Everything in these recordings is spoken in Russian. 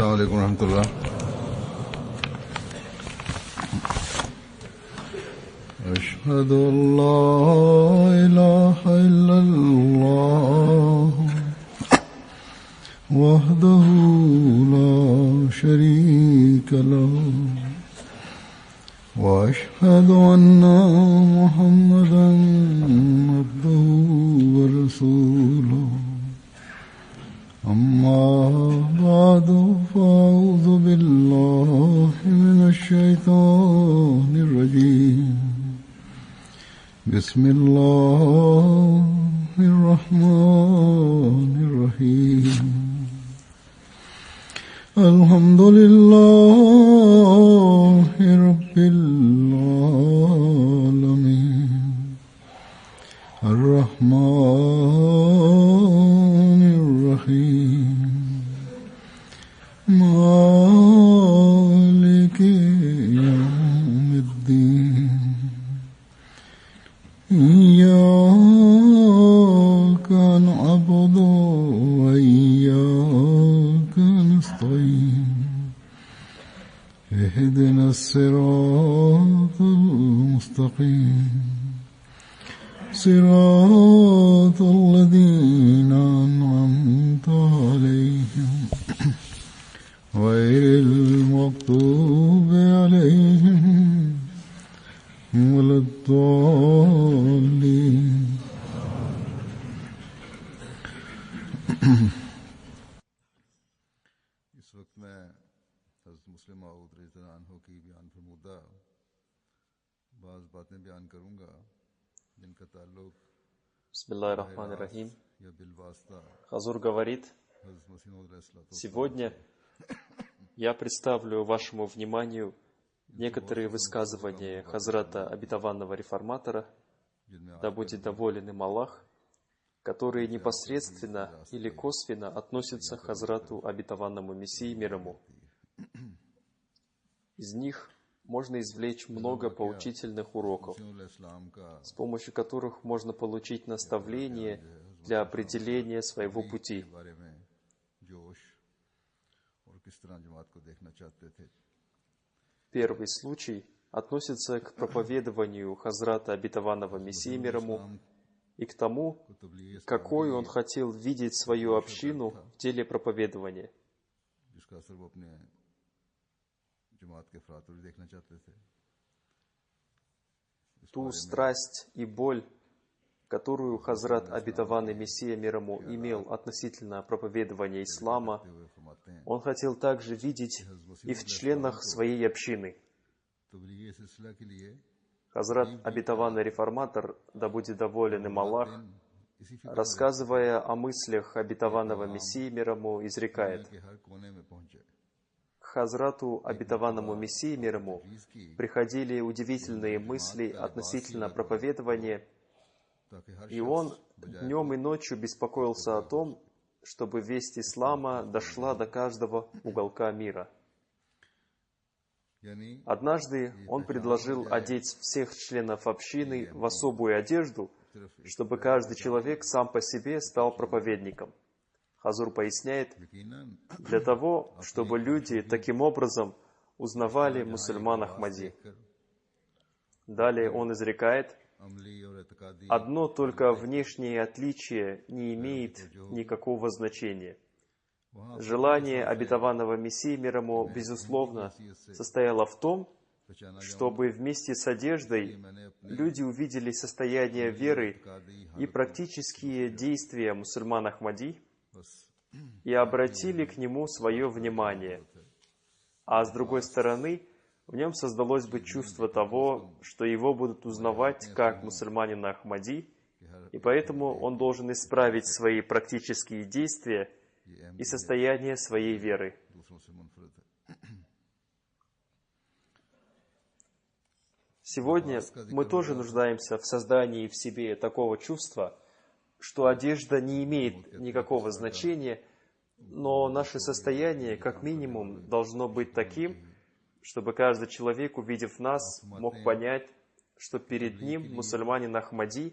السلام عليكم ورحمة الله. أشهد أن لا إله إلا الله وحده لا شريك له وأشهد أن محمدا عبده ورسوله أما بعد فأعوذ بالله من الشيطان الرجيم بسم الله الرحمن الرحيم الحمد لله رب العالمين الرحمن الرحيم مالك يوم الدين إياك نعبد وإياك نستعين اهدنا الصراط المستقيم صراط الذين أنعمت عليهم غير المغضوب عليهم ولا الضالين. इस वक्त मैं हज़रत मुस्लिम मऊद रज़ियल्लाहु अन्हु की बयान फरमूदा बाज़ बातें बयान करूँगा जिनका ताल्लुक Бисмиллахир-рахманир-рахим. या बिलवास्ता Хазур говорит: हज़रत मुस्लिम मऊद रज़ियल्लाहु сегодня я представлю вашему вниманию некоторые высказывания Хазрата Обетованного Реформатора, да будет доволен им Аллах, которые непосредственно или косвенно относятся к Хазрату Обетованному Мессии мир ему. Из них можно извлечь много поучительных уроков, с помощью которых можно получить наставление для определения своего пути. Первый случай относится к проповедованию Хазрата Обетованного Мессии мир ему и к тому, какой он хотел видеть свою общину в деле проповедования. Ту страсть и боль, которую Хазрат Обетованный Мессия мир ему имел относительно проповедования ислама, он хотел также видеть и в членах своей общины. Хазрат Обетованный Реформатор, да будет доволен им Аллах, рассказывая о мыслях Обетованного Мессии мир ему, изрекает: к Хазрату Обетованному Мессии мир ему приходили удивительные мысли относительно проповедования, и он днем и ночью беспокоился о том, чтобы весть ислама дошла до каждого уголка мира. Однажды он предложил одеть всех членов общины в особую одежду, чтобы каждый человек сам по себе стал проповедником. Хазур поясняет: для того, чтобы люди таким образом узнавали мусульман Ахмади. Далее он изрекает: одно только внешнее отличие не имеет никакого значения. Желание Обетованного Мессии мир ему, безусловно, состояло в том, чтобы вместе с одеждой люди увидели состояние веры и практические действия мусульман Ахмади и обратили к нему свое внимание. А с другой стороны, в нем создалось бы чувство того, что его будут узнавать как мусульманина Ахмади, и поэтому он должен исправить свои практические действия и состояние своей веры. Сегодня мы тоже нуждаемся в создании в себе такого чувства, что одежда не имеет никакого значения, но наше состояние, как минимум, должно быть таким, чтобы каждый человек, увидев нас, мог понять, что перед ним мусульманин Ахмади,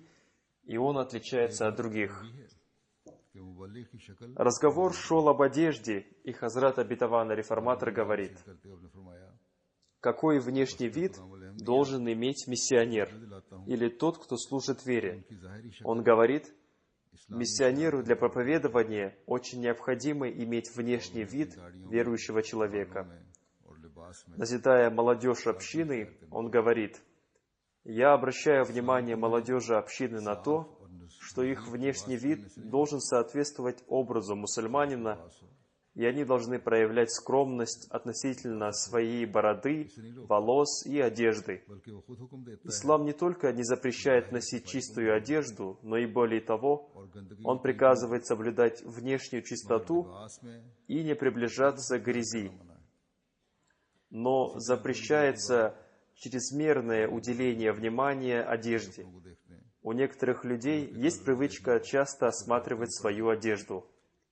и он отличается от других. मुतवल्ली की शक्ल Разговор шел об одежде, и Хазрат Абитаван Реформатор говорит, करते हुए फरमाया, какой внешний вид должен иметь миссионер или тот, кто служит вере. उनकी ज़ाहिरी शक्ल Он говорит, миссионеру для проповедования очень необходимо иметь внешний вид верующего человека. में और लिबास में Назидая молодежь общины, он говорит, я обращаю внимание молодежи общины на то, что их внешний вид должен соответствовать образу мусульманина, и они должны проявлять скромность относительно своей бороды, волос и одежды. बल्कि वो खुद हुक्म देता है Ислам не только не запрещает носить чистую одежду, но и более того, और गंदगी он приказывает соблюдать внешнюю чистоту लिबास में и не приближаться к грязи. Но запрещается чрезмерное уделение внимания одежде. को देखते हैं У некоторых людей есть привычка часто осматривать свою одежду.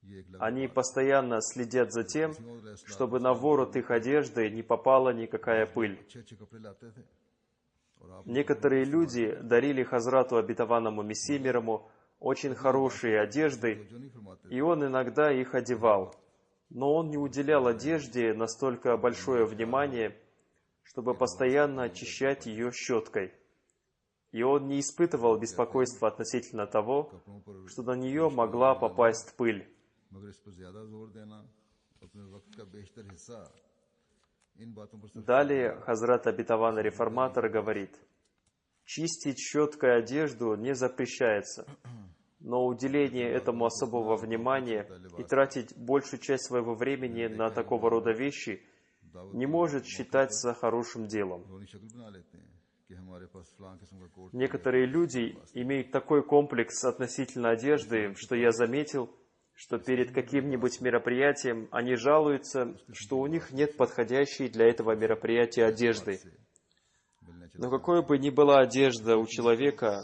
ये एक Они постоянно следят за тем, чтобы на ворот их одежды не попала никакая пыль. अच्छे कपड़े लाते थे और आप Некоторые люди дарили Хазрату Обетованному Мессии Мирому очень хорошие одежды, जो नहीं फरमाते и он иногда их одевал. Но он не уделял одежде настолько большое внимание, чтобы постоянно очищать ее щеткой. И он не испытывал беспокойства относительно того, कपड़ों पर что на нее могла попасть пыль. मगर इस पर ज्यादा जोर देना अपने वक्त का बेशतर हिस्सा इन बातों पर सिर्फ Далее Хазрат Обетованный Реформатор говорит, чистить щеткой одежду не запрещается, но уделение этому особого внимания и тратить большую часть своего времени на такого рода вещи не может считаться хорошим делом. रोनी शक्ल बना लेते हैं कि हमारे पास फलां किस्म का कोट Некоторые люди имеют такой комплекс относительно одежды, что я заметил, что перед каким-нибудь мероприятием они жалуются, что у них нет подходящей для этого мероприятия одежды. मिलने Но какой бы ни была одежда у человека,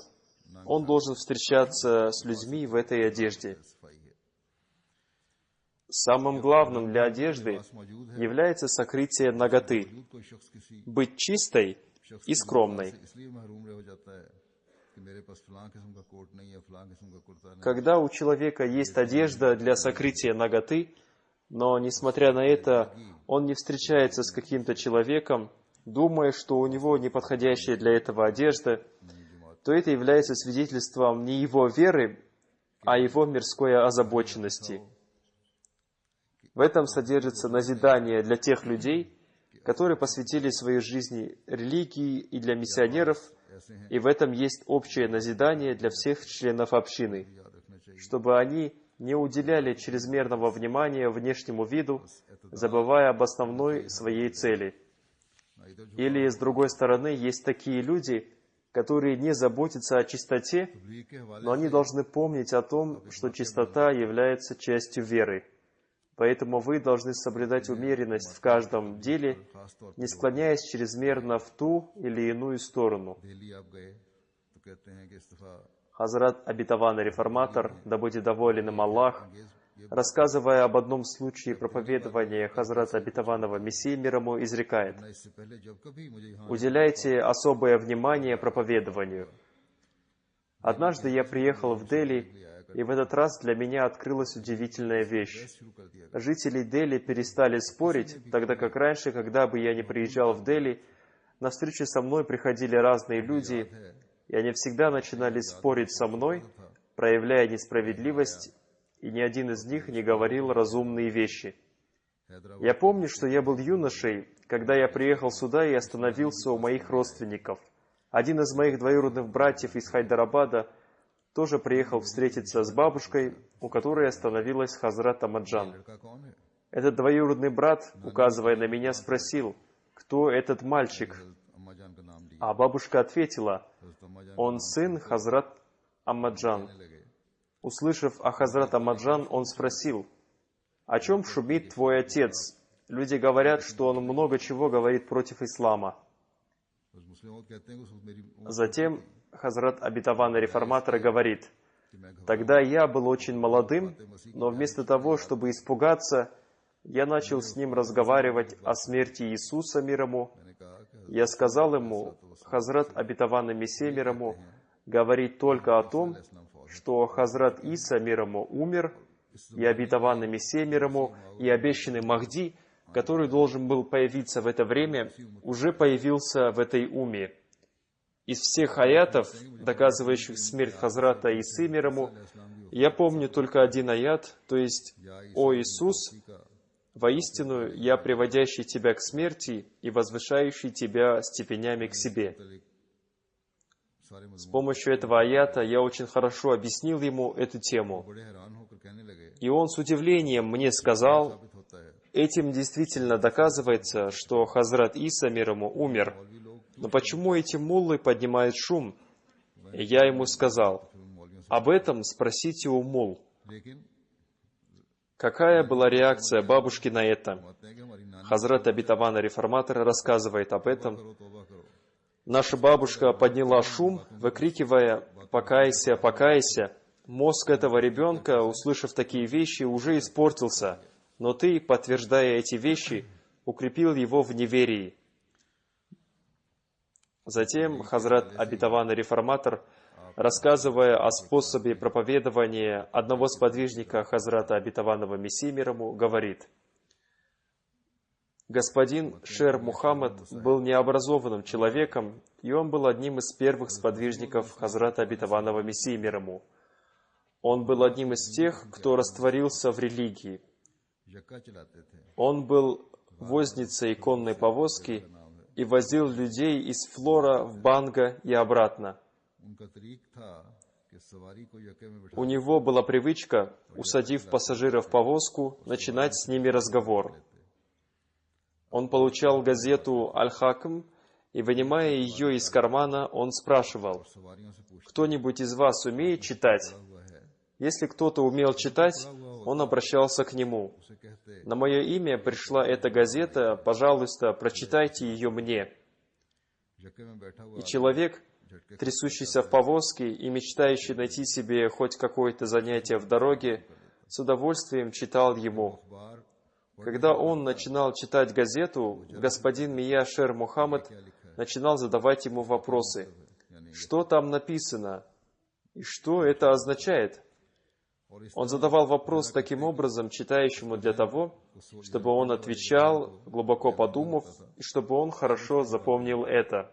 он должен встречаться с людьми в этой одежде. सफाई है Самым главным для одежды मौजूद है является сокрытие наготы, मौजूद कोई शख्स किसी быть чистой и скромной. से इसलिए महरूम रह जाता है कि मेरे पास फलां किस्म का कोट नहीं है फलां किस्म का कुर्ता नहीं Когда у человека есть одежда для сокрытия наготы, но, несмотря на это, он не встречается с каким-то человеком, думая, что у него неподходящая для этого одежда, то это является свидетельством не его веры, а его мирской озабоченности. В этом содержится назидание для тех людей, которые посвятили своей жизни религии, и для миссионеров, и в этом есть общее назидание для всех членов общины, याद रखना चाहिए чтобы они не уделяли чрезмерного внимания внешнему виду, забывая об основной своей цели. Или, с другой стороны, есть такие люди, которые не заботятся о чистоте, तबलीग के हवाले но они должны помнить о том, что чистота является частью веры. Поэтому вы должны соблюдать умеренность в каждом деле, खास तौर не склоняясь чрезмерно в ту или иную сторону. दिल्ली आप गए तो कहते हैं कि इस दफा Хазрат Обетованный Реформатор, да будет доволен им Аллах, рассказывая об одном случае проповедования Хазрата Обетованного Мессии мир ему, изрекает: ना इससे पहले जब कभी मुझे यहाँ уделяйте особое внимание проповедованию. Однажды я приехал в Дели, и в этот раз для меня открылась удивительная вещь. शुरू कर दिया Жители Дели перестали спорить, тогда как раньше, когда бы я ни приезжал в Дели, на встречу со мной приходили разные люди, и они всегда начинали спорить со мной, проявляя несправедливость, и ни один из них не говорил разумные вещи. Я помню, что я был юношей, когда я приехал сюда и остановился у моих родственников. Один из моих двоюродных братьев из Хайдарабада тоже приехал встретиться с бабушкой, у которой остановилась Хазрат Амаджан. लड़का कौन है Этот двоюродный брат, указывая на меня, спросил, кто этот мальчик. अम्मा जान का नाम लिया А бабушка ответила, हज़रत अम्मा जान он сын Хазрат Амаджан. लगे Услышав о Хазрат Амаджан, он спросил, о чем шумит твой отец? Люди говорят, что он много чего говорит против ислама. बस मुस्लिम कहते हैं कि उसको मेरी उम्र Затем Хазрат Обетованный Реформатор говорит, कि मैं घबरा тогда я был очень молодым, но вместо того, чтобы испугаться, я начал с ним разговаривать о смерти Иисуса мир ему. मैंने कहा कि Я сказал ему, Хазрат Обетованный Мессия мир ему говорит только о том, что Хазрат Иса мир ему умер и обетованный Мессия мир ему, и обещанный Махди, который должен был появиться в это время, уже появился в этой умме. Из всех аятов, доказывающих смерть Хазрата Исы мир ему, я помню только один аят, то есть «О Иисус, воистину я приводящий тебя к смерти и возвышающий тебя степенями к себе». С помощью этого аята я очень хорошо объяснил ему эту тему. И он с удивлением мне сказал, этим действительно доказывается, что Хазрат Иса мир ему умер. Но почему эти муллы поднимают шум? И я ему сказал, об этом спросите у мулл. Какая была реакция бабушки на это? Хазрат обетованный реформатор рассказывает об этом. Наша бабушка подняла шум, выкрикивая «Покайся, покайся!». Мозг этого ребенка, услышав такие вещи, уже испортился, но ты, подтверждая эти вещи, укрепил его в неверии. Затем Хазрат обетованный реформатор, рассказывая о способе проповедования одного сподвижника Хазрата обетованного Мессии мир ему, говорит: господин Шер Мухаммад был необразованным человеком, и он был одним из первых сподвижников Хазрата обетованного Мессии мир ему. Он был одним из тех, кто растворился в религии. Он был возницей конной повозки и возил людей из Флора в Банга и обратно. У него была привычка, усадив пассажиров в повозку, начинать с ними разговор. Он получал газету «Аль-Хакм», и, вынимая ее из кармана, он спрашивал: «Кто-нибудь из вас умеет читать?» Если кто-то умел читать, он обращался к нему: «На мое имя пришла эта газета, пожалуйста, прочитайте ее мне». И человек, трясущийся в повозке и мечтающий найти себе хоть какое-то занятие в дороге, с удовольствием читал ему. Когда он начинал читать газету, господин Мия Шер Мухаммад начинал задавать ему вопросы. Что там написано? И что это означает? Он задавал вопрос таким образом читающему для того, чтобы он отвечал, глубоко подумав, и чтобы он хорошо запомнил это.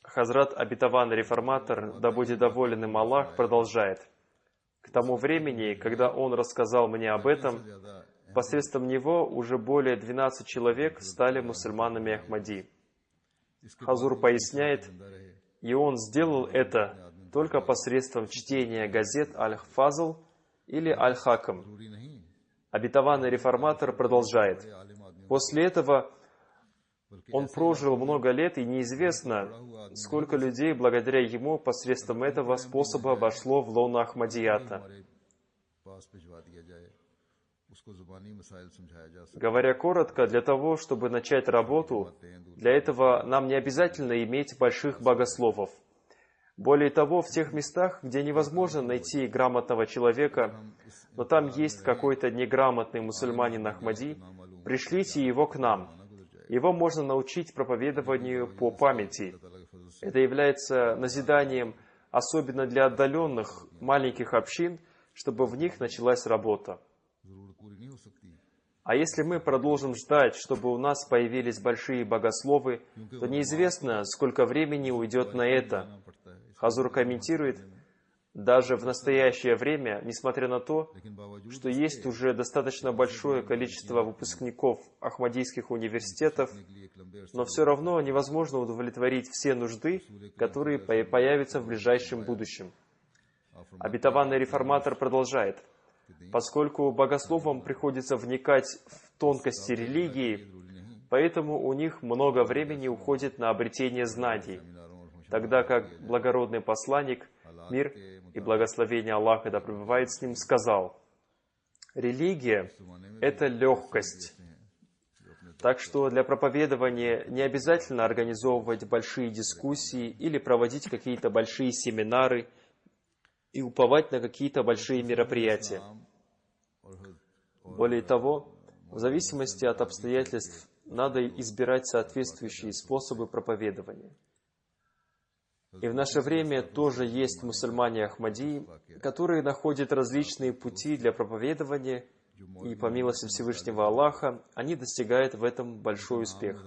Хазрат обетованный реформатор, да будет доволен им Аллах, продолжает. К тому времени, когда он рассказал мне об этом, посредством него уже более 12 человек стали мусульманами Ахмади. Хазур поясняет, и он сделал это только посредством чтения газет Аль-Фазл или Аль-Хакм. Обетованный реформатор продолжает. После этого он прожил много лет, и неизвестно, сколько людей благодаря ему посредством этого способа вошло в лоно Ахмадията. Говоря коротко, для того, чтобы начать работу, для этого нам не обязательно иметь больших богословов. Более того, в тех местах, где невозможно найти грамотного человека, но там есть какой-то неграмотный мусульманин Ахмади, пришлите его к нам. Его можно научить проповедованию по памяти. Это является назиданием, особенно для отдаленных маленьких общин, чтобы в них началась работа. А если мы продолжим ждать, чтобы у нас появились большие богословы, то неизвестно, сколько времени уйдет на это. Хазур комментирует, даже в настоящее время, несмотря на то, что есть уже достаточно большое количество выпускников ахмадийских университетов, но все равно невозможно удовлетворить все нужды, которые появятся в ближайшем будущем. Обетованный реформатор продолжает. Поскольку богословам приходится вникать в тонкости религии, поэтому у них много времени уходит на обретение знаний, тогда как благородный посланник, мир и благословение Аллаха да пребывает с ним, сказал: «Религия — это легкость». Так что для проповедования не обязательно организовывать большие дискуссии или проводить какие-то большие семинары и уповать на какие-то большие мероприятия. Более того, в зависимости от обстоятельств надо избирать соответствующие способы проповедования. И в наше время тоже есть мусульмане Ахмадии, которые находят различные пути для проповедования, и по милости Всевышнего Аллаха они достигают в этом большой успех.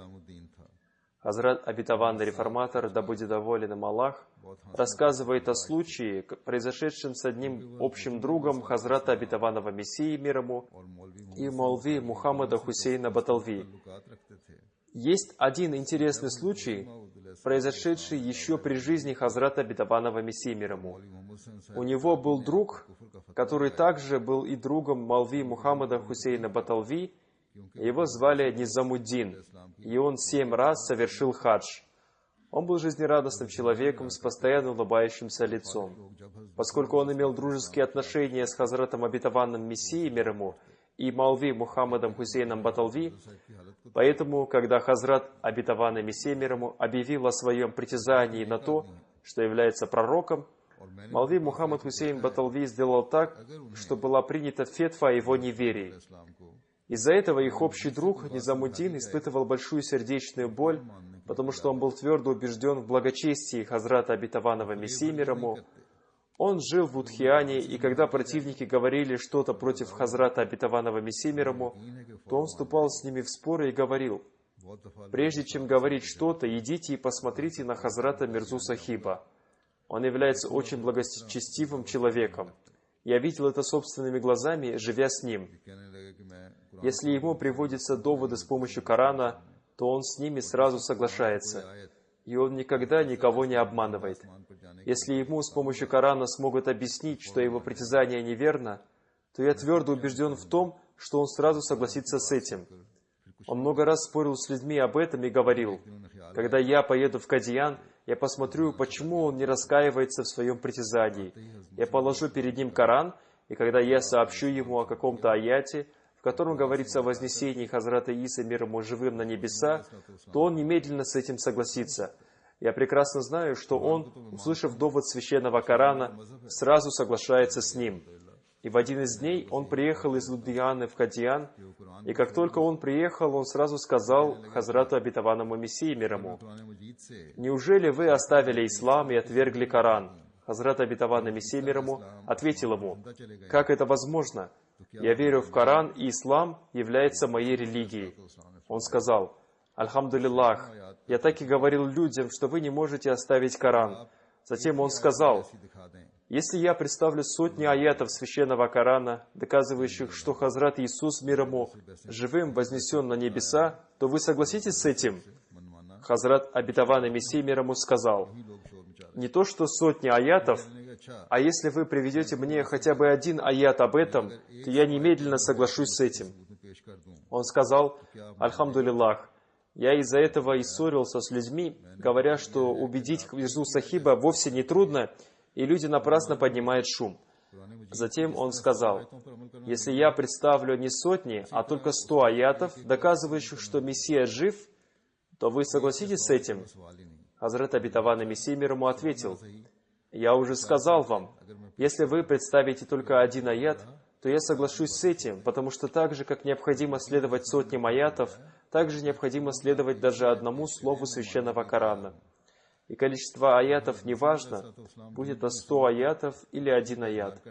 Хазрат обетованный реформатор, да будет доволен им Аллах, рассказывает о случае, произошедшем с одним общим другом Хазрата обетованного Мессии мир ему и Маулви Мухаммада Хусейна Баталви. Есть один интересный случай, произошедший еще при жизни Хазрата обетованного Мессии мир ему. У него был друг, который также был и другом Маулви Мухаммада Хусейна Баталви. Его звали Низамуддин, и он 7 раз совершил хадж. Он был жизнерадостным человеком с постоянно улыбающимся лицом. Поскольку он имел дружеские отношения с Хазратом обетованным Мессией мир ему и Маулви Мухаммадом Хусейном Баталви, поэтому, когда Хазрат обетованный Мессия мир ему объявил о своем притязании на то, что является пророком, Маулви Мухаммад Хусейн Баталви сделал так, что была принята фетва о его неверии. Из-за этого их общий друг Низамуддин испытывал большую сердечную боль, потому что он был твердо убежден в благочестии Хазрата обетованного Мессии мир ему. Он жил в Удхияне, и когда противники говорили что-то против Хазрата обетованного Мессии мир ему, то он вступал с ними в споры и говорил: «Прежде чем говорить что-то, идите и посмотрите на Хазрата Мирзу Сахиба. Он является очень благочестивым человеком. Я видел это собственными глазами, живя с ним. Если ему приводятся доводы с помощью Корана, то он с ними сразу соглашается, и он никогда никого не обманывает. Если ему с помощью Корана смогут объяснить, что его притязание неверно, то я твердо убежден в том, что он сразу согласится с этим. Он много раз спорил с людьми об этом и говорил: когда я поеду в Кадиян, я посмотрю, почему он не раскаивается в своем притязании. Я положу перед ним Коран, и когда я сообщу ему о каком-то аяте, в котором говорится о вознесении Хазрата Исы мир ему живым на небеса, то он немедленно с этим согласится. Я прекрасно знаю, что он, услышав довод священного Корана, сразу соглашается с ним. И в один из дней он приехал из Лудхияны в Кадиян, и как только он приехал, он сразу сказал Хазрату обетованному Мессии мир ему: «Неужели вы оставили ислам и отвергли Коран?» Хазрат обетованный Мессия мир ему ответил ему: «Как это возможно? Я верю в Коран, и ислам является моей религией». Он сказал: «Альхамдулиллах, я так и говорил людям, что вы не можете оставить Коран». Затем он сказал: «Если я представлю сотни аятов священного Корана, доказывающих, что Хазрат Иисус мир ему живым вознесен на небеса, то вы согласитесь с этим?» Хазрат обетованный Мессия мир ему сказал: «Не то что сотни аятов, а если вы приведете мне хотя бы один аят об этом, то я немедленно соглашусь с этим». Он сказал: «Альхамдулиллах, я из-за этого и ссорился с людьми, говоря, что убедить Мирзу Сахиба вовсе не трудно, и люди напрасно поднимают шум». Затем он сказал: «Если я представлю не сотни, а только 100 аятов, доказывающих, что Мессия жив, то вы согласитесь с этим?» Хазрат обетованный Мессия мир ему ответил: «Я уже сказал вам, если вы представите только один аят, то я соглашусь с этим, потому что так же, как необходимо следовать сотням аятов, так же необходимо следовать даже одному слову священного Корана. И количество аятов не важно, будет это 100 аятов или 1 аят».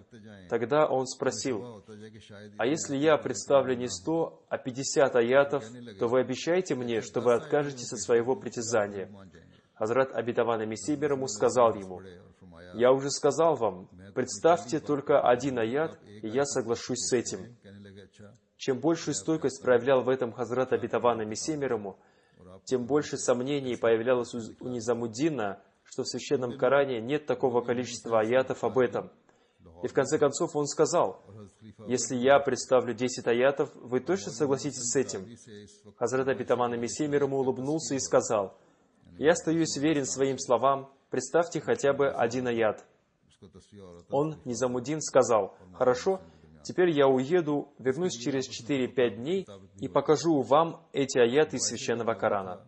Тогда он спросил: «А если я представлю не 100, а 50 аятов, то вы обещаете мне, что вы откажетесь от своего притязания?» Хазрат обетованный Мессия мир ему сказал ему: «Я уже сказал вам, представьте только 1 аят, и я соглашусь с этим». Чем большую стойкость проявлял в этом Хазрат обетованный Мессия мир ему, тем больше сомнений появлялось у Низамуддина, что в Священном Коране нет такого количества аятов об этом. И в конце концов он сказал: «Если я представлю 10 аятов, вы точно согласитесь с этим?» Хазрат обетованный Мессия мир ему улыбнулся и сказал: «Я остаюсь верен своим словам, представьте хотя бы 1 аят». Он, Низамуддин, сказал: «Хорошо, теперь я уеду, вернусь через 4-5 дней и покажу вам эти аяты из Священного Корана».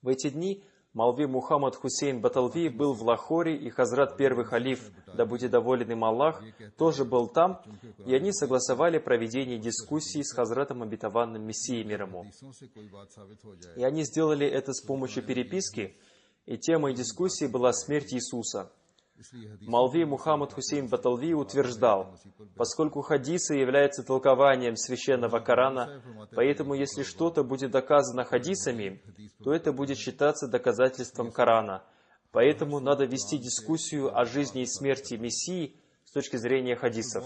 В эти дни Маулви Мухаммад Хусейн Баталви был в Лахоре, и Хазрат первый халиф, да будет доволен им Аллах, тоже был там, и они согласовали проведение дискуссий с Хазратом обетованным Мессией мир ему. И они сделали это с помощью переписки, и темой дискуссии была смерть Иисуса. Молви Мухаммад Хусейн Баталви утверждал, поскольку хадисы являются толкованием священного Корана, поэтому если что-то будет доказано хадисами, то это будет считаться доказательством Корана. Поэтому надо вести дискуссию о жизни и смерти Мессии с точки зрения хадисов.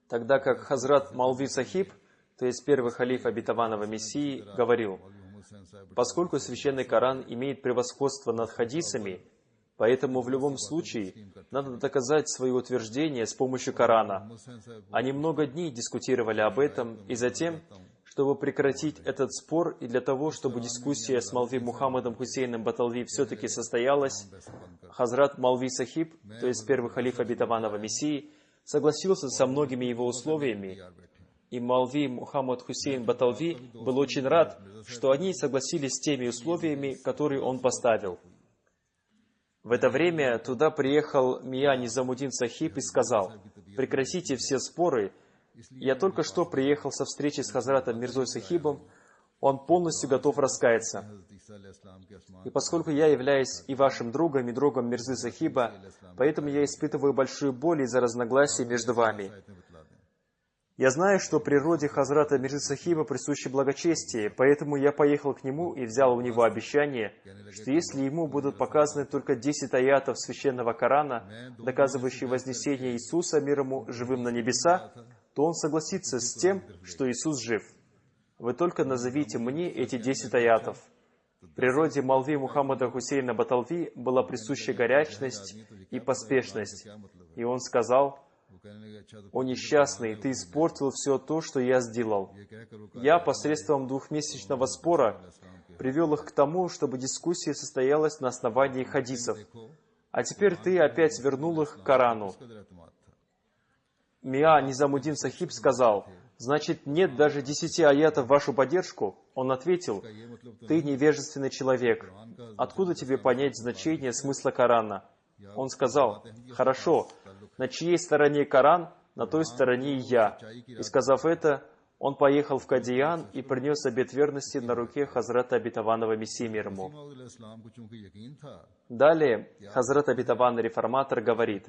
Тогда как Хазрат Молви Сахиб, то есть первый халиф обетованного Мессии, говорил, поскольку священный Коран имеет превосходство над хадисами, поэтому в любом случае надо доказать свое утверждение с помощью Корана. Они много дней дискутировали об этом, и затем, чтобы прекратить этот спор и для того, чтобы дискуссия с Молви Мухаммадом Хусейном Баталви все-таки состоялась, Хазрат Молви Сахиб, то есть первый халиф обетованного Мессии, согласился со многими его условиями, и Молви Мухаммад Хусейн Баталви был очень рад, что они согласились с теми условиями, которые он поставил. В это время туда приехал Мия Низамуддин Сахиб и сказал, «Прекратите все споры. Я только что приехал со встречи с Хазратом Мирзой Сахибом, он полностью готов раскаяться. И поскольку я являюсь и вашим другом, и другом Мирзы Сахиба, поэтому я испытываю большую боль из-за разногласий между вами. Я знаю, что природе Хазрата Мирзы Сахиба присуще благочестие, поэтому я поехал к нему и взял у него обещание, что если ему будут показаны только 10 аятов Священного Корана, доказывающие вознесение Иисуса, мир ему, живым на небеса, то он согласится с тем, что Иисус жив. Вы только назовите мне эти 10 аятов. Природе Молви Мухаммада Хусейна Баталви была присуща горячность и поспешность. И он сказал, «О несчастный, ты испортил все то, что я сделал. Я посредством двухмесячного спора привел их к тому, чтобы дискуссия состоялась на основании хадисов. А теперь ты опять вернул их к Корану». Мия Низамуддин Сахиб сказал, «Значит, нет даже 10 аятов в вашу поддержку?» Он ответил, «Ты невежественный человек. Откуда тебе понять значение смысла Корана?» Он сказал, «Хорошо, на чьей стороне Коран, на той стороне и я». И сказав это, он поехал в Кадиян и принес обет верности на руке Хазрата Обетованного Мессии мир ему. Далее Хазрат Обетованный Реформатор говорит,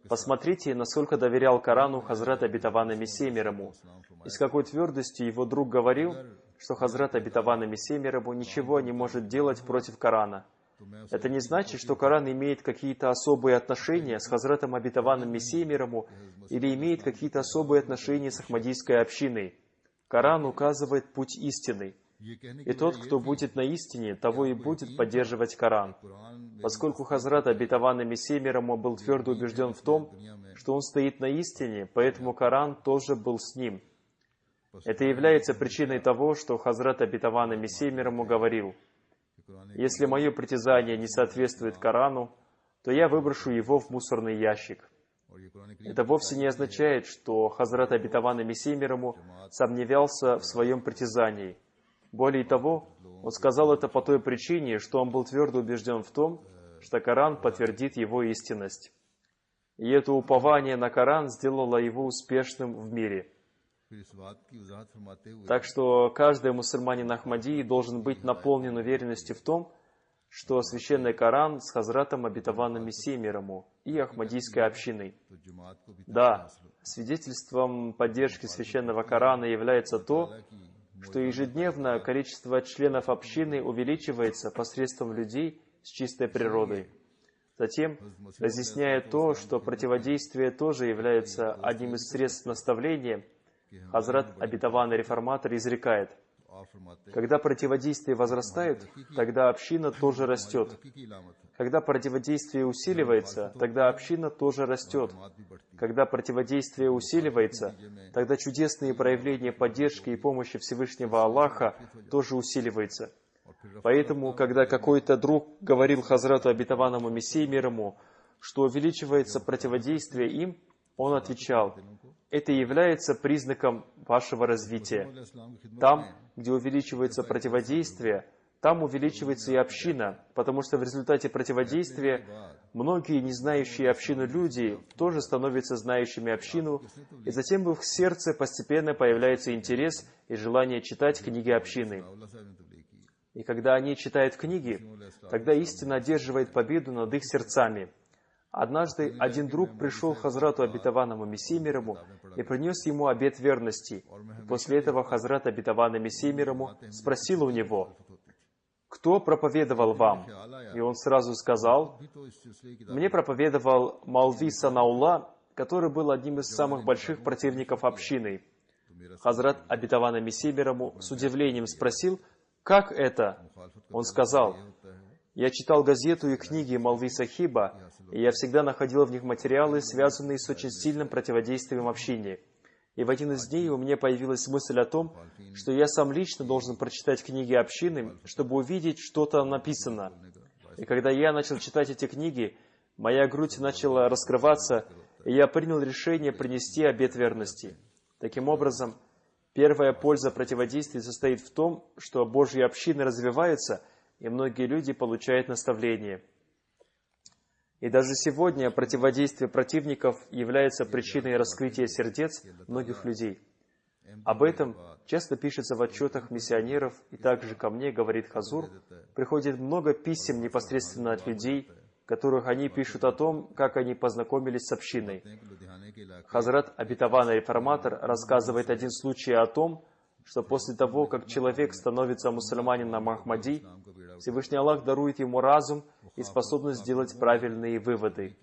«Посмотрите, насколько доверял Корану Хазрат Обетованный Мессия мир ему, и с какой твердостью его друг говорил, что Хазрат Обетованный Мессия мир ему ничего не может делать против Корана. Это не значит, что Коран имеет какие-то особые отношения с Хазратом Обетованным Мессией мир ему или имеет какие-то особые отношения с Ахмадийской общиной. Коран указывает путь истины. И тот, кто будет на истине, того и будет поддерживать Коран. Поскольку Хазрат Обетованный Мессия мир ему был твердо убежден в том, что он стоит на истине, поэтому Коран тоже был с ним. Это является причиной того, что Хазрат Обетованный Мессия мир ему говорил, «Если мое притязание не соответствует Корану, то я выброшу его в мусорный ящик». Это вовсе не означает, что Хазрат Обетованный Мессия мир ему сомневался в своем притязании. Более того, он сказал это по той причине, что он был твердо убежден в том, что Коран подтвердит его истинность. И это упование на Коран сделало его успешным в мире. Так что каждый мусульманин Ахмадии должен быть наполнен уверенностью в том, что Священный Коран с Хазратом Обетованным Мессией мир ему и Ахмадийской общиной. Да, свидетельством поддержки Священного Корана является то, что ежедневно количество членов общины увеличивается посредством людей с чистой природой. Затем, разъясняя то, что противодействие тоже является одним из средств наставления, Хазрат Обетованный Реформатор изрекает, когда противодействие возрастает, тогда община тоже растет. Когда противодействие усиливается, тогда община тоже растет. Когда противодействие усиливается, тогда чудесные проявления поддержки и помощи Всевышнего Аллаха тоже усиливаются. Поэтому, когда какой-то друг говорил Хазрату Обетованному Мессии мир ему, что увеличивается противодействие им, он отвечал, это является признаком вашего развития. Там, где увеличивается противодействие, там увеличивается и община, потому что в результате противодействия многие не знающие общину люди тоже становятся знающими общину, и затем в их сердце постепенно появляется интерес и желание читать книги общины. И когда они читают книги, тогда истина одерживает победу над их сердцами. Однажды один друг пришел к Хазрату обетованному Мессии мир ему и принес ему обет верности. И после этого Хазрат обетованный Мессия мир ему спросил у него: «Кто проповедовал вам?» И он сразу сказал: «Мне проповедовал Маулви Санаулла, который был одним из самых больших противников общины». Хазрат обетованный Мессия мир ему с удивлением спросил: «Как это?» Он сказал: «Я читал газету и книги Маулви Сахиба, и я всегда находил в них материалы, связанные с очень сильным противодействием общине. И в один из дней у меня появилась мысль о том, что я сам лично должен прочитать книги общины, чтобы увидеть, что там написано. И когда я начал читать эти книги, моя грудь начала раскрываться, и я принял решение принести обет верности. Таким образом, первая польза противодействия состоит в том, что Божьи общины развиваются, и многие люди получают наставление. И даже сегодня противодействие противников является причиной раскрытия сердец многих людей. Об этом часто пишется в отчетах миссионеров, и также ко мне, говорит Хазур, приходит много писем непосредственно от людей, в которых они пишут о том, как они познакомились с общиной. Хазрат обетованный реформатор рассказывает один случай о том, что после того, как человек становится мусульманином Ахмади, Всевышний Аллах дарует ему разум и способность сделать правильные выводы.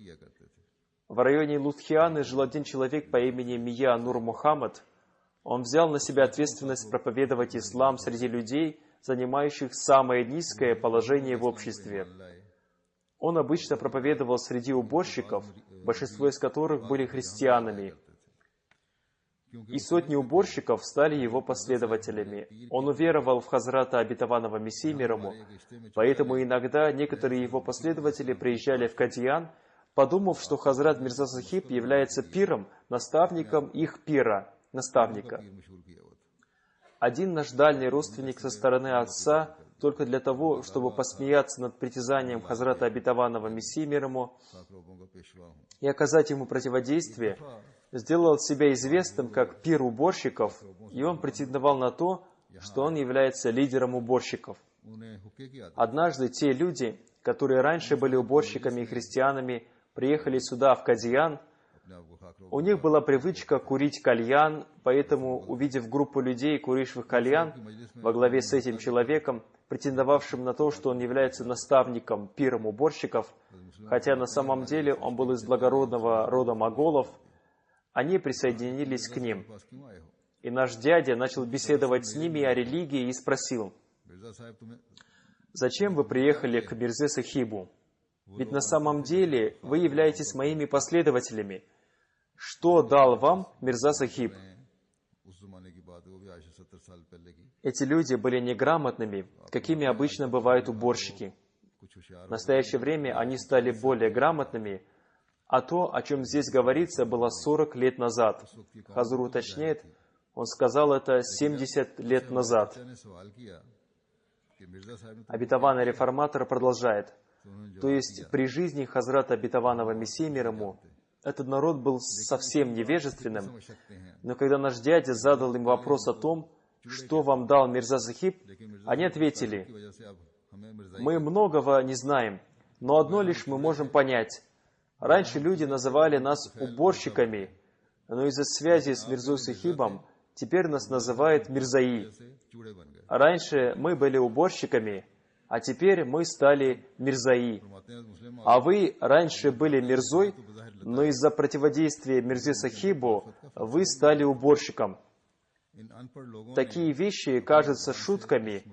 В районе Лудхианы жил один человек по имени Мия Нур Мухаммад. Он взял на себя ответственность проповедовать ислам среди людей, занимающих самое низкое положение в обществе. Он обычно проповедовал среди уборщиков, большинство из которых были христианами. И сотни уборщиков стали его последователями. Он уверовал в Хазрата обетованного Мессии мир ему, поэтому иногда некоторые его последователи приезжали в Кадиян, подумав, что Хазрат Мирза Сахиб является пиром, наставником их пира, наставника. Один наш дальний родственник со стороны отца, только для того, чтобы посмеяться над притязанием Хазрата обетованного Мессии мир ему и оказать ему противодействие, сделал себя известным как пир уборщиков, и он претендовал на то, что он является лидером уборщиков. Однажды те люди, которые раньше были уборщиками и христианами, приехали сюда, в Кадиян. У них была привычка курить кальян, поэтому, увидев группу людей, куривших кальян, во главе с этим человеком, претендовавшим на то, что он является наставником, пиром уборщиков, хотя на самом деле он был из благородного рода моголов, они присоединились к ним. И наш дядя начал беседовать с ними о религии и спросил: «Зачем вы приехали к Мирзе Сахибу? Ведь на самом деле вы являетесь моими последователями. Что дал вам Мирза Сахиб?» Эти люди были неграмотными, какими обычно бывают уборщики. В настоящее время они стали более грамотными, а то, о чем здесь говорится, было 40 лет назад. Хазур уточняет, он сказал это 70 лет назад. Обетованный реформатор продолжает. То есть, при жизни Хазрата обетованного Мессии мир ему, этот народ был совсем невежественным, но когда наш дядя задал им вопрос о том, что вам дал Мирза Сахиб, они ответили: «Мы многого не знаем, но одно лишь мы можем понять. Раньше люди называли нас уборщиками, но из-за связи с Мирзой Сахибом теперь нас называют Мирзаи. Раньше мы были уборщиками, а теперь мы стали Мирзаи. А вы раньше были Мирзой, но из-за противодействия Мирзе Сахибу вы стали уборщиком». Такие вещи кажутся шутками,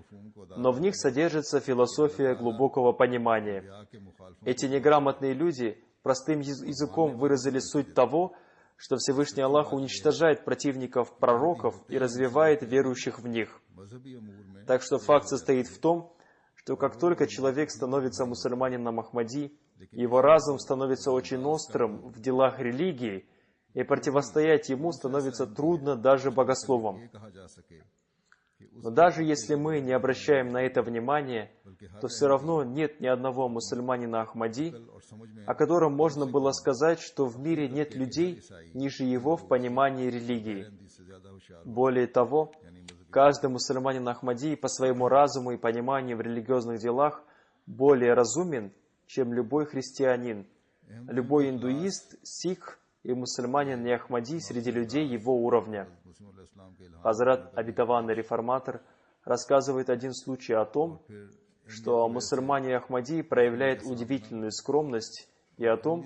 но в них содержится философия глубокого понимания. Эти неграмотные люди простым языком выразили суть того, что Всевышний Аллах уничтожает противников пророков и развивает верующих в них. Так что факт состоит в том, что как только человек становится мусульманином Ахмади, его разум становится очень острым в делах религии, и противостоять ему становится трудно даже богословам. Но даже если мы не обращаем на это внимания, то все равно нет ни одного мусульманина Ахмади, о котором можно было сказать, что в мире нет людей ниже его в понимании религии. Более того, Каждый мусульманин Ахмади по своему разуму и пониманию в религиозных делах более разумен, чем любой христианин, любой индуист, сикх и мусульманин не Ахмади среди людей его уровня. Хазрат Обетованный Реформатор рассказывает один случай о том, что мусульмане Ахмади проявляют удивительную скромность, и о том,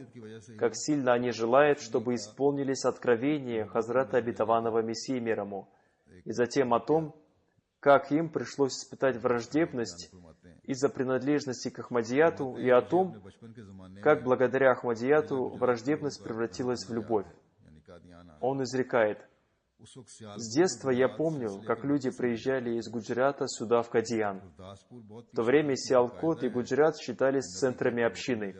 как сильно они желают, чтобы исполнились откровения Хазрата Обетованного Мессии мир ему, и затем о том, как им пришлось испытать враждебность из-за принадлежности к Ахмадияту, и о том, как благодаря Ахмадияту враждебность превратилась в любовь. Он изрекает: «С детства я помню, как люди приезжали из Гуджрата сюда, в Кадиян. В то время Сиалкот и Гуджрат считались центрами общины.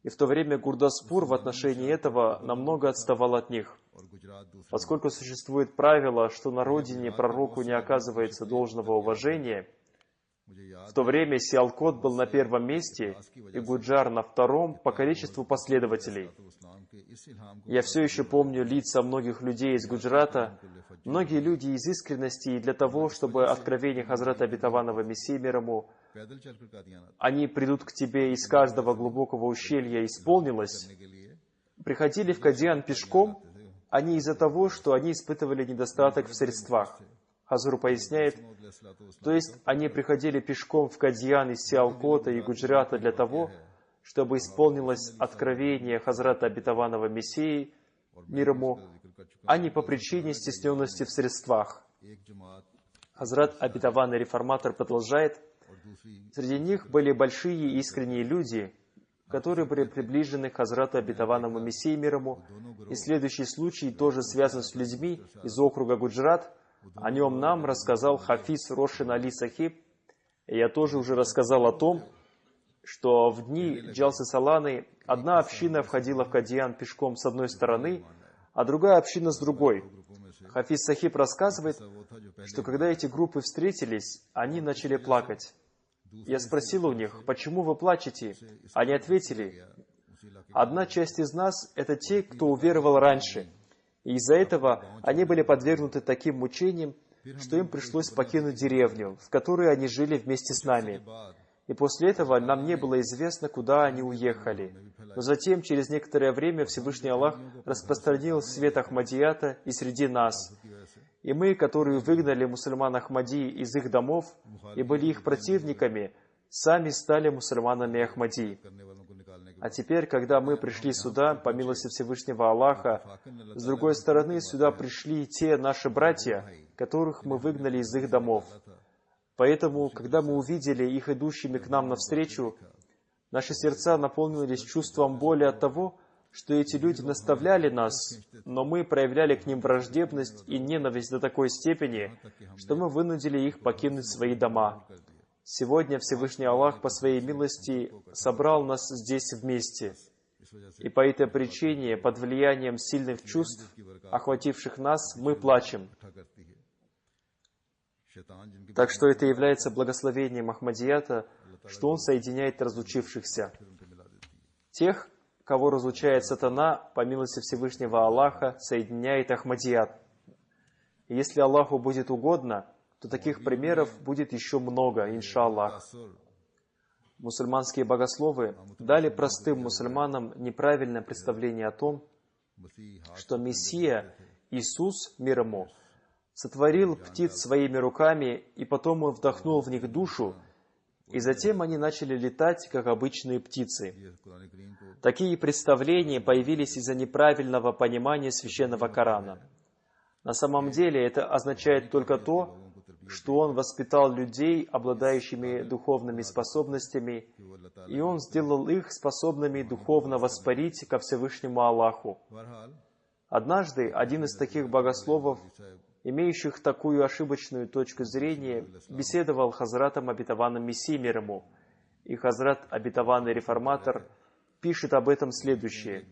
И в то время Гурдаспур в отношении этого намного отставал от них. Поскольку существует правило, что на родине пророку не оказывается должного уважения, в то время Сиалкот был на первом месте, и Гуджар на втором по количеству последователей. Я все еще помню лица многих людей из Гуджрата. Многие люди из искренности и для того, чтобы откровение Хазрата Обетованного Мессии мир ему, они придут к тебе из каждого глубокого ущелья, исполнилось, приходили в Кадиян пешком, а не из-за того, что они испытывали недостаток в средствах. Хазур поясняет, то есть они приходили пешком в Кадиян из Сиалкота и Гуджрата для того, чтобы исполнилось откровение Хазрата Обетованного Мессии мир ему, а не по причине стесненности в средствах. Хазрат Обетованный Реформатор продолжает, среди них были большие и искренние люди, которые были приближены к Хазрату Обетованному Мессии мир ему, и следующий случай тоже связан с людьми из округа Гуджрат. О нем нам рассказал Хафиз Рошин Али Сахиб. И я тоже уже рассказал о том, что в дни Джалсы Саланы одна община входила в Кадиян пешком с одной стороны, а другая община с другой. Хафиз Сахиб рассказывает, что когда эти группы встретились, они начали плакать. Я спросил у них, почему вы плачете? Они ответили, одна часть из нас — это те, кто уверовал раньше. И из-за этого они были подвергнуты таким мучениям, что им пришлось покинуть деревню, в которой они жили вместе с нами. И после этого нам не было известно, куда они уехали. Но затем, через некоторое время, Всевышний Аллах распространил свет Ахмадията и среди нас. И мы, которые выгнали мусульман Ахмади из их домов и были их противниками, сами стали мусульманами Ахмади. А теперь, когда мы пришли сюда, по милости Всевышнего Аллаха, с другой стороны, сюда пришли те наши братья, которых мы выгнали из их домов. Поэтому, когда мы увидели их идущими к нам навстречу, наши сердца наполнились чувством боли от того, что эти люди наставляли нас, но мы проявляли к ним враждебность и ненависть до такой степени, что мы вынудили их покинуть свои дома. Сегодня Всевышний Аллах по своей милости собрал нас здесь вместе. И по этой причине, под влиянием сильных чувств, охвативших нас, мы плачем. Так что это является благословением Ахмадията, что он соединяет разлучившихся. Тех, кого разлучает сатана, по милости Всевышнего Аллаха, соединяет Ахмадият. И если Аллаху будет угодно, то таких примеров будет еще много, иншаллах. Мусульманские богословы дали простым мусульманам неправильное представление о том, что Мессия, Иисус, мир ему, сотворил птиц своими руками, и потом Он вдохнул в них душу, и затем они начали летать, как обычные птицы. Такие представления появились из-за неправильного понимания Священного Корана. На самом деле это означает только то, что Он воспитал людей, обладающими духовными способностями, и Он сделал их способными духовно воспарить ко Всевышнему Аллаху. Однажды один из таких богословов, имеющих такую ошибочную точку зрения, беседовал с Хазратом Обетованным Мессией мир ему, и Хазрат Обетованный Реформатор пишет об этом следующее.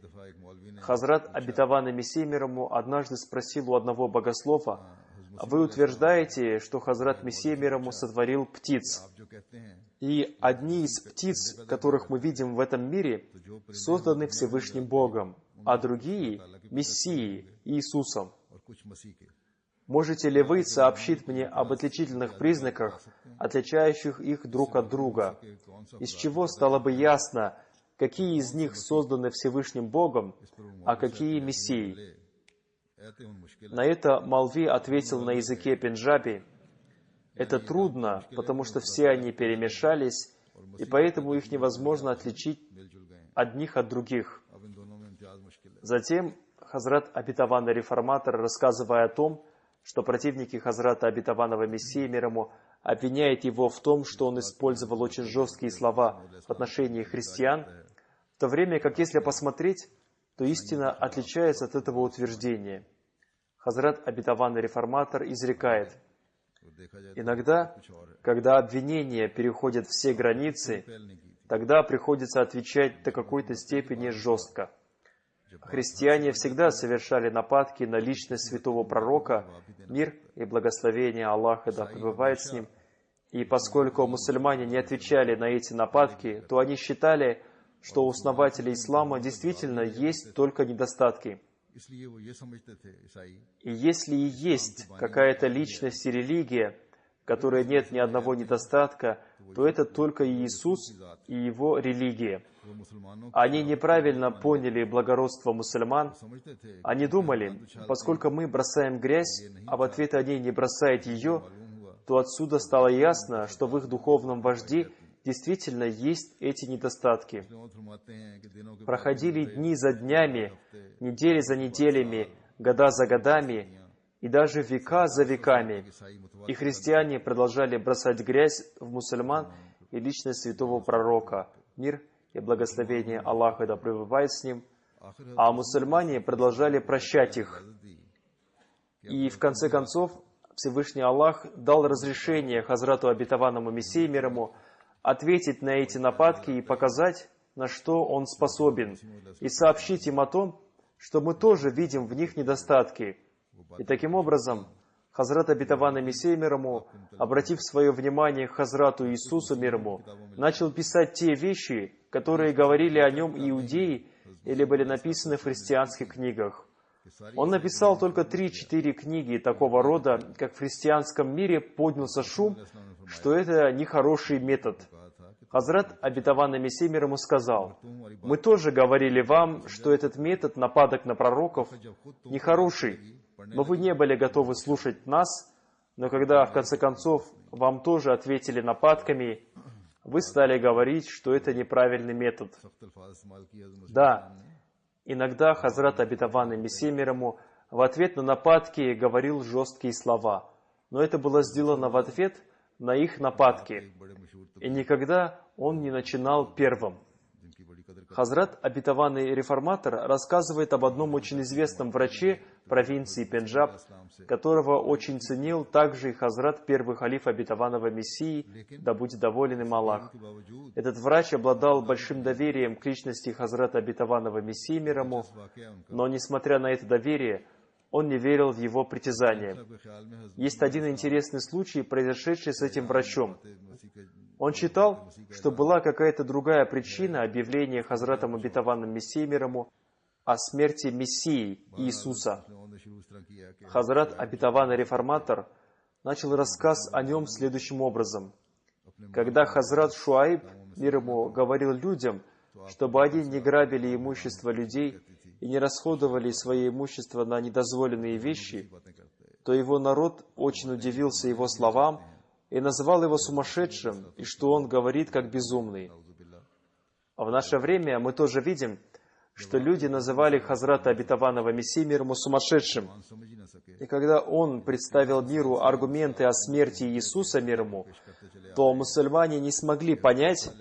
Хазрат Обетованный Мессия мир ему однажды спросил у одного богослова, «Вы утверждаете, что Хазрат Мессия мир ему сотворил птиц, и одни из птиц, которых мы видим в этом мире, созданы Всевышним Богом, а другие — Мессией, Иисусом». Можете ли вы сообщить мне об отличительных признаках, отличающих их друг от друга, из чего стало бы ясно, какие из них созданы Всевышним Богом, а какие Мессией? На это Малви ответил на языке пенджаби: это трудно, потому что все они перемешались, и поэтому их невозможно отличить одних от других. Затем Хазрат Обетованный Реформатор, рассказывая о том, что противники Хазрата Обетованного Мессии, мир ему, обвиняют его в том, что он использовал очень жесткие слова в отношении христиан, в то время как, если посмотреть, то истина отличается от этого утверждения. Хазрат Обетованный Реформатор изрекает: иногда, когда обвинения переходят все границы, тогда приходится отвечать до какой-то степени жестко. Христиане всегда совершали нападки на личность святого пророка, мир и благословение Аллаха да пребывает с ним, и поскольку мусульмане не отвечали на эти нападки, то они считали, что у основателей ислама действительно есть только недостатки. И если и есть какая-то личность и религия, в которой нет ни одного недостатка, то это только Иисус и Его религия. Они неправильно поняли благородство мусульман. Они думали, поскольку мы бросаем грязь, а в ответ они не бросают ее, то отсюда стало ясно, что в их духовном вожде действительно есть эти недостатки. Проходили дни за днями, недели за неделями, года за годами и даже века за веками. И христиане продолжали бросать грязь в мусульман и личность святого пророка, мир и благословение Аллаха да пребывает с ним, а мусульмане продолжали прощать их. И в конце концов Всевышний Аллах дал разрешение Хазрату Обетованному Мессии, мир ему, ответить на эти нападки и показать, на что он способен, и сообщить им о том, что мы тоже видим в них недостатки. И таким образом, Хазрат Обетованный Мессия, мир ему, обратив свое внимание к Хазрату Иисусу, мир ему, начал писать те вещи, которые говорили о нем иудеи или были написаны в христианских книгах. Он написал только 3-4 книги такого рода, как в христианском мире поднялся шум, что это нехороший метод. Хазрат Обетованный Мессия, мир ему, сказал: «Мы тоже говорили вам, что этот метод нападок на пророков нехороший, но вы не были готовы слушать нас, но когда, в конце концов, вам тоже ответили нападками, вы стали говорить, что это неправильный метод». Да, иногда Хазрат Обетованный Мессия, мир ему, в ответ на нападки говорил жесткие слова, но это было сделано в ответ на их нападки, и никогда он не начинал первым. Хазрат Обетованный Реформатор рассказывает об одном очень известном враче провинции Пенджаб, которого очень ценил также и Хазрат первый халиф Обетованного Мессии, да будет доволен им Аллах. Этот врач обладал большим доверием к личности Хазрата Обетованного Мессии, мир ему, но, несмотря на это доверие, он не верил в его притязания. Есть один интересный случай, произошедший с этим врачом. Он считал, что была какая-то другая причина объявления Хазратом Обетованным Мессией, мир ему, о смерти Мессии Иисуса. Хазрат Обетованный Реформатор начал рассказ о нем следующим образом. Когда Хазрат Шуайб, мир ему, говорил людям, чтобы они не грабили имущество людей и не расходовали свое имущество на недозволенные вещи, то его народ очень удивился его словам и называл его сумасшедшим, и что он говорит как безумный. А в наше время мы тоже видим, что люди называли Хазрата Обетованного Мессии, мир ему, сумасшедшим. И когда он представил миру аргументы о смерти Иисуса, мир ему, то мусульмане не смогли понять,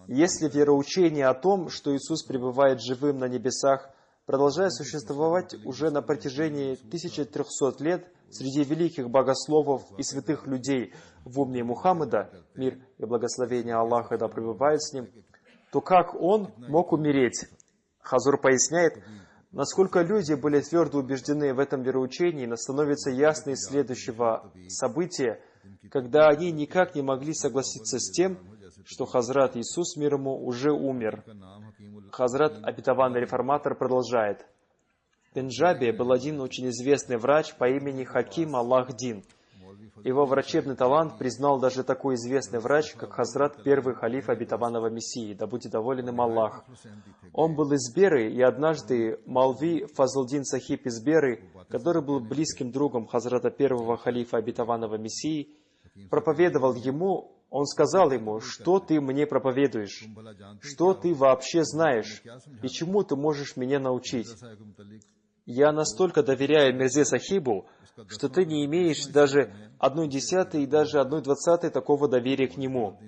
если вероучение о том, что Иисус пребывает живым на небесах, продолжая существовать уже на протяжении 1300 лет среди великих богословов и святых людей в умме Мухаммада, мир и благословение Аллаха да пребывает с ним, то как он мог умереть? Хазур поясняет, насколько люди были твердо убеждены в этом вероучении, становится ясно из следующего события, когда они никак не могли согласиться с тем, что Хазрат Иисус, мир ему, уже умер. Хазрат Обетованный Реформатор продолжает. Пенджабе был один очень известный врач по имени Хаким Аллахдин. Его врачебный талант признал даже такой известный врач, как Хазрат, первый халиф обетованного Мессии, да будет доволен им Аллах. Он был из Беры, и однажды Малви Фазлдин Сахиб из Беры, который был близким другом Хазрата, первого халифа обетованного Мессии, проповедовал ему. Он сказал ему: «Что ты мне проповедуешь? Что ты вообще знаешь? И чему ты можешь меня научить? Я настолько доверяю Мирзе Сахибу, что ты не имеешь даже 1/10 и даже 1/20 такого доверия к нему».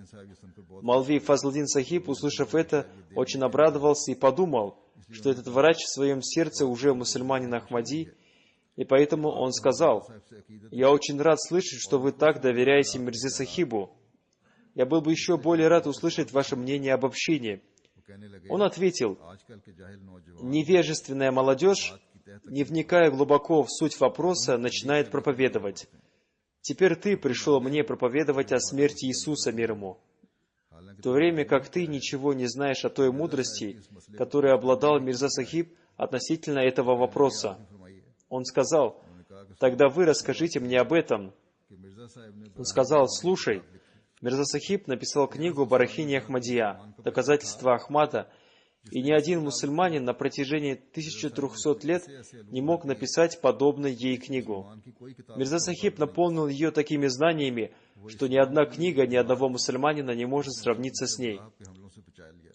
Малви Фазлдин Сахиб, услышав это, очень обрадовался и подумал, что этот врач в своем сердце уже мусульманин Ахмади, и поэтому он сказал: «Я очень рад слышать, что вы так доверяете Мирзе Сахибу. Я был бы еще более рад услышать ваше мнение об общине». Он ответил: «Невежественная молодежь, не вникая глубоко в суть вопроса, начинает проповедовать. Теперь ты пришел мне проповедовать о смерти Иисуса, мир ему, в то время как ты ничего не знаешь о той мудрости, которой обладал Мирза Сахиб относительно этого вопроса». Он сказал: «Тогда вы расскажите мне об этом». Он сказал: «Слушай, Мирза Сахиб написал книгу «Барахини Ахмадия», доказательства Ахмада, и ни один мусульманин на протяжении 1300 лет не мог написать подобную ей книгу. Мирза Сахиб наполнил ее такими знаниями, что ни одна книга ни одного мусульманина не может сравниться с ней.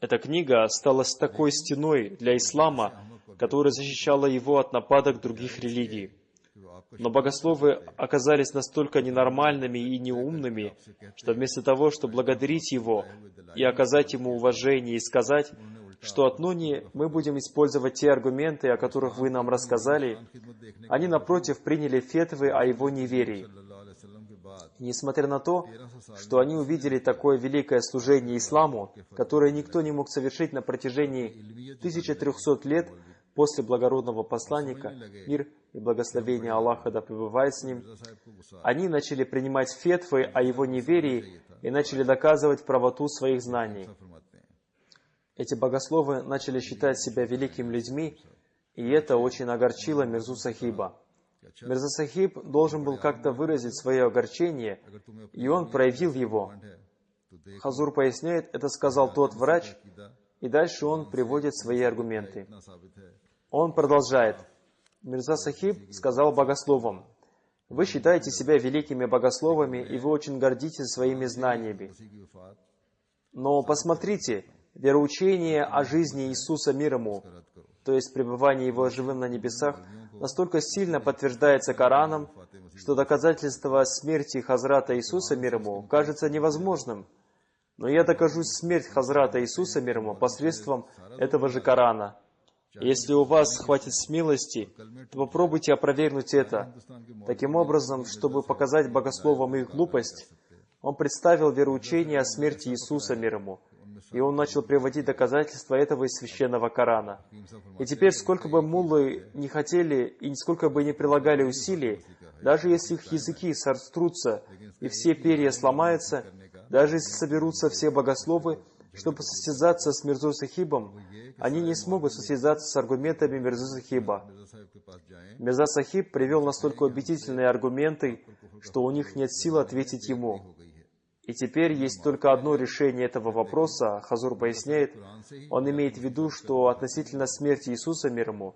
Эта книга стала такой стеной для ислама, которая защищала его от нападок других религий. Но богословы оказались настолько ненормальными и неумными, что вместо того, чтобы благодарить его и оказать ему уважение и сказать, что отныне мы будем использовать те аргументы, о которых вы нам рассказали, они, напротив, приняли фетвы о его неверии. Несмотря на то, что они увидели такое великое служение исламу, которое никто не мог совершить на протяжении 1300 лет после благородного посланника, мир и благословение Аллаха да пребывает с ним, они начали принимать фетвы о его неверии и начали доказывать правоту своих знаний. Эти богословы начали считать себя великими людьми, и это очень огорчило Мирзу Сахиба. Мирза Сахиб должен был как-то выразить свое огорчение, и он проявил его. Хазур поясняет, это сказал тот врач, и дальше он приводит свои аргументы. Он продолжает. Мирза Сахиб сказал богословам: «Вы считаете себя великими богословами, и вы очень гордитесь своими знаниями. Но посмотрите, вероучение о жизни Иисуса, мир ему, то есть пребывание Его живым на небесах, настолько сильно подтверждается Кораном, что доказательство смерти Хазрата Иисуса, мир ему, кажется невозможным. Но я докажу смерть Хазрата Иисуса, мир ему, посредством этого же Корана. Если у вас хватит смелости, то попробуйте опровергнуть это. Таким образом, чтобы показать богословам их глупость, он представил вероучение о смерти Иисуса, мир ему, и он начал приводить доказательства этого из священного Корана. И теперь, сколько бы муллы не хотели и сколько бы не прилагали усилий, даже если их языки сострутся и все перья сломаются, даже если соберутся все богословы, чтобы состязаться с Мирзой Сахибом, они не смогут состязаться с аргументами Мирзы Сахиба. Мирза Сахиб привел настолько убедительные аргументы, что у них нет сил ответить ему. И теперь есть только одно решение этого вопроса. Хазур поясняет, он имеет в виду, что относительно смерти Иисуса, мир ему,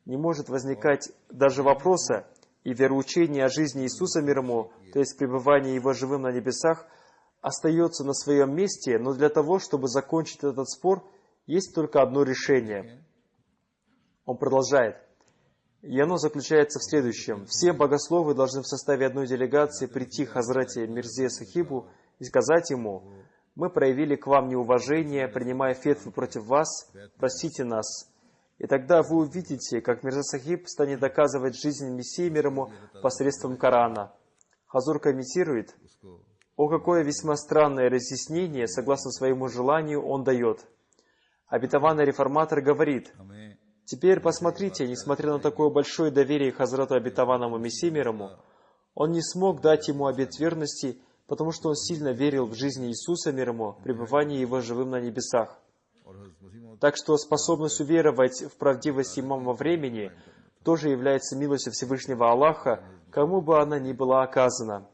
не может возникать даже вопроса, и вероучение о жизни Иисуса, мир ему, то есть пребывание Его живым на небесах, остается на своем месте, но для того, чтобы закончить этот спор, есть только одно решение. Он продолжает. И оно заключается в следующем. Все богословы должны в составе одной делегации прийти к Хазрате Мирзе Сахибу и сказать ему: «Мы проявили к вам неуважение, принимая фетвы против вас, простите нас». И тогда вы увидите, как Мирза Сахиб станет доказывать жизнь Мессии, мир ему, посредством Корана. Хазур комментирует: «О, какое весьма странное разъяснение, согласно своему желанию, он дает». Обетованный реформатор говорит: «Теперь посмотрите, несмотря на такое большое доверие к Хазрату обетованному Мессии, мир ему, он не смог дать ему обет верности, потому что он сильно верил в жизнь Иисуса, мир ему, пребывание Его живым на небесах. Так что способность уверовать в правдивость имама времени тоже является милостью Всевышнего Аллаха, кому бы она ни была оказана.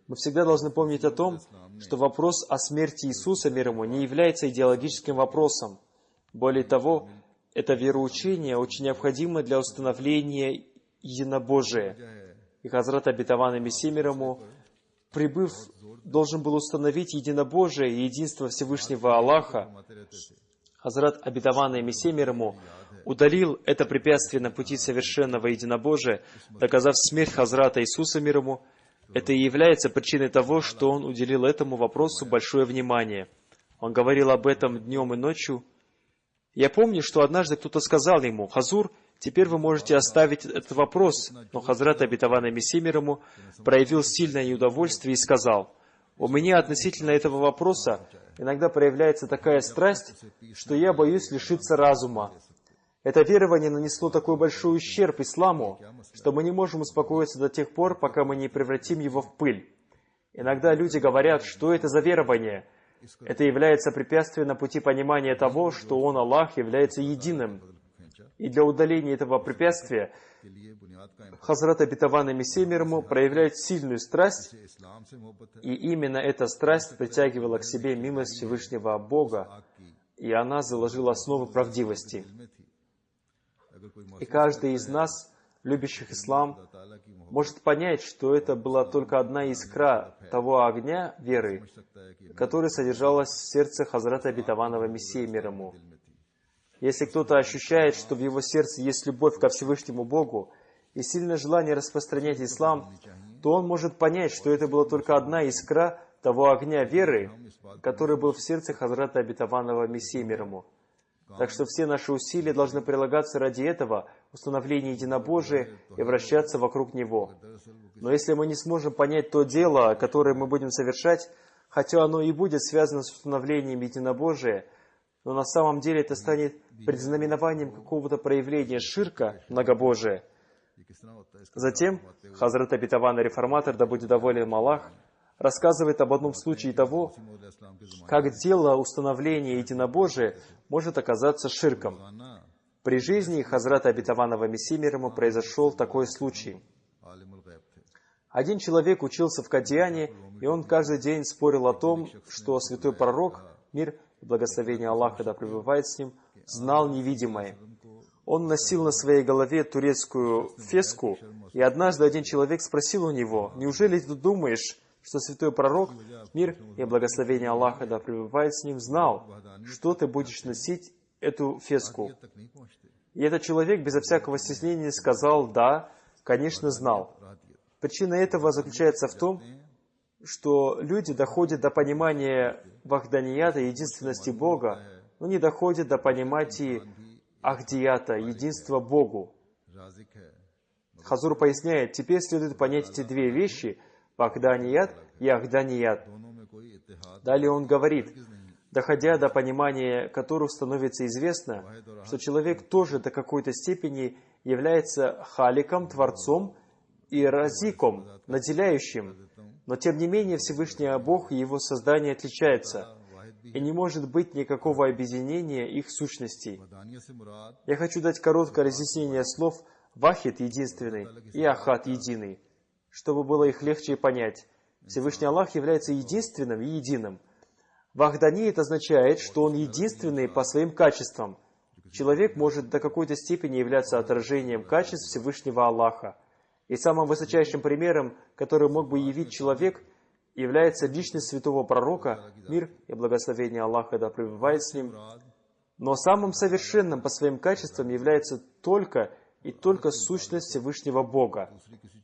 Мы всегда должны помнить о том, что вопрос о смерти Иисуса, мир ему, не является идеологическим вопросом. Более того, это вероучение очень необходимо для установления единобожия. И Хазрат Обетованный Мессия, мир ему, прибыв, должен был установить единобожие и единство Всевышнего Аллаха. Хазрат Обетованный Мессия, мир ему, удалил это препятствие на пути совершенного единобожия, доказав смерть Хазрата Иисуса, мир ему. Это и является причиной того, что он уделил этому вопросу большое внимание. Он говорил об этом днем и ночью. Я помню, что однажды кто-то сказал ему: «Хазур, теперь вы можете оставить этот вопрос». Но Хазрат Обетованный Мессия, мир ему, проявил сильное неудовольствие и сказал: «У меня относительно этого вопроса иногда проявляется такая страсть, что я боюсь лишиться разума. Это верование нанесло такой большой ущерб исламу, что мы не можем успокоиться до тех пор, пока мы не превратим его в пыль. Иногда люди говорят, что это за верование. Это является препятствием на пути понимания того, что Он, Аллах, является единым. И для удаления этого препятствия Хазрат Обетованный Мессия, мир ему, проявляет сильную страсть, и именно эта страсть притягивала к себе милость Всевышнего Бога, и она заложила основы правдивости. И каждый из нас, любящих ислам, может понять, что это была только одна искра того огня веры, которая содержалась в сердце Хазрата Обетованного Мессии, мир ему. Если кто-то ощущает, что в его сердце есть любовь ко Всевышнему Богу и сильное желание распространять ислам, то он может понять, что это была только одна искра того огня веры, который был в сердце Хазрата Обетованного Мессии, мир ему. Так что все наши усилия должны прилагаться ради этого, установления единобожия и вращаться вокруг него. Но если мы не сможем понять то дело, которое мы будем совершать, хотя оно и будет связано с установлением единобожия, но на самом деле это станет предзнаменованием какого-то проявления ширка, многобожия. Затем Хазрат Обетованный Реформатор, да будет доволен Аллах, рассказывает об одном случае того, как дело установления единобожия может оказаться ширком. При жизни Хазрата Обетованного Мессии, мир ему, произошел такой случай. Один человек учился в Кадьяне, и он каждый день спорил о том, что святой пророк, мир и благословение Аллаха да пребывает с ним, знал невидимое. Он носил на своей голове турецкую феску, и однажды один человек спросил у него: «Неужели ты думаешь, что святой пророк, мир и благословение Аллаха да пребывает с ним, знал, что ты будешь носить эту феску?» И этот человек безо всякого стеснения сказал: «Да, конечно, знал». Причина этого заключается в том, что люди доходят до понимания вахданията, единственности Бога, но не доходят до понимания ахдията, единства Богу. Хазур поясняет: теперь следует понять эти две вещи — вахданият и ахданият. Далее он говорит, доходя до понимания которых становится известно, что человек тоже до какой-то степени является халиком, творцом и разиком, наделяющим, но тем не менее Всевышний Бог и Его создание отличаются, и не может быть никакого объединения их сущностей. Я хочу дать короткое разъяснение слов «вахид» — единственный и «ахад» — единый, чтобы было их легче понять. Всевышний Аллах является единственным и единым. Вахданият означает, что Он единственный по своим качествам. Человек может до какой-то степени являться отражением качеств Всевышнего Аллаха. И самым высочайшим примером, который мог бы явить человек, является личность святого пророка, мир и благословение Аллаха да пребывает с ним. Но самым совершенным по своим качествам является только и только сущность Всевышнего Бога.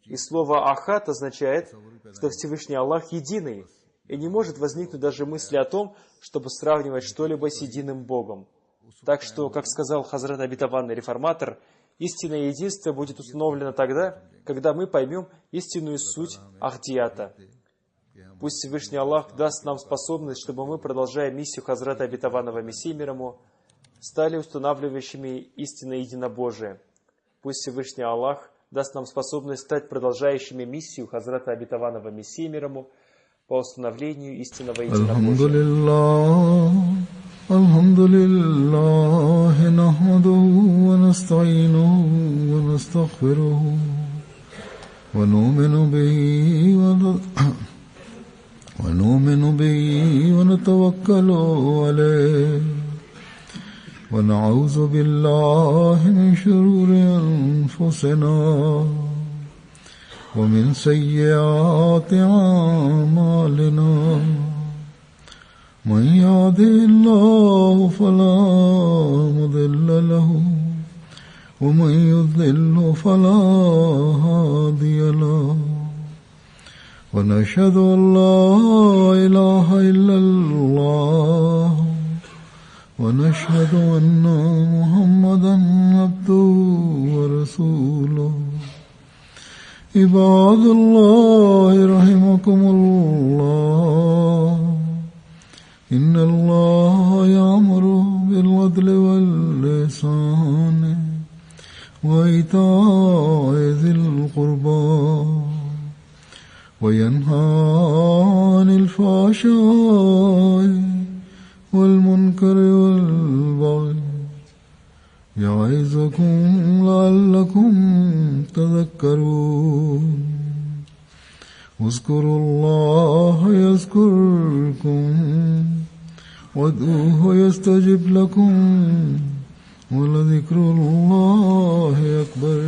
И слово «ахад» означает, что Всевышний Аллах единый, и не может возникнуть даже мысли о том, чтобы сравнивать что-либо с единым Богом. Так что, как сказал Хазрат Обетованный Реформатор, истинное единство будет установлено тогда, когда мы поймем истинную суть ахдията. Пусть Всевышний Аллах даст нам способность, чтобы мы, продолжая миссию Хазрата Обетованного Мессии, мир ему, стали устанавливающими истинное единобожие. Пусть Всевышний Аллах даст нам способность стать продолжающими миссию Хазрата Обетованного Мессии, мир ему, по установлению истинного единобожия. ونستغفره ونؤمن به ونتوكل عليه ونعوذ بالله من شرور أنفسنا ومن سيئات أعمالنا من يهده الله فلا مضل له ومن يضلل فلا هادي له ونشهد أن لا إله إلا الله ونشهد أن محمدا عبده ورسوله عباد الله رحمكم الله إن الله يأمر بالعدل والإحسان وإيتاء ذي القربى وينهى عن الفحشاء والمنكر والبغي يعظكم لعلكم تذكرون اذكروا الله يذكركم وادعوه يستجب لكم ولذكر الله أكبر